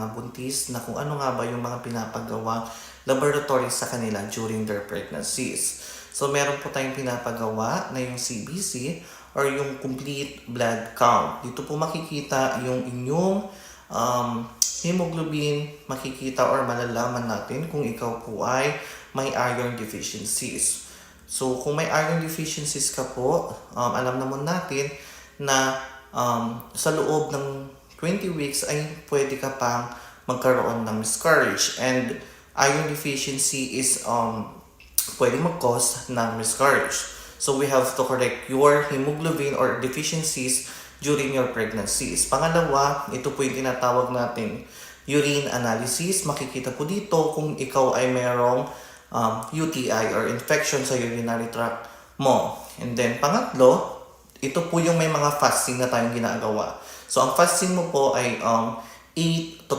mga buntis na kung ano nga ba yung mga pinapagawang laboratory sa kanila during their pregnancies. So meron po tayong pinapagawa na yung CBC or yung complete blood count. Dito po makikita yung inyong hemoglobin, makikita or malalaman natin kung ikaw po ay may iron deficiencies. So kung may iron deficiencies ka po, alam naman natin na sa loob ng 20 weeks ay pwede ka pang magkaroon ng miscarriage. And iron deficiency is pwede mag-cause ng miscarriage. So we have to correct your hemoglobin or deficiencies during your pregnancies. Pangalawa, ito po yung tinatawag natin urine analysis. Makikita po dito kung ikaw ay mayroong UTI or infection sa urinary tract mo. And then pangatlo, ito po yung may mga fasting na tayong ginagawa. So ang fasting mo po ay 8 to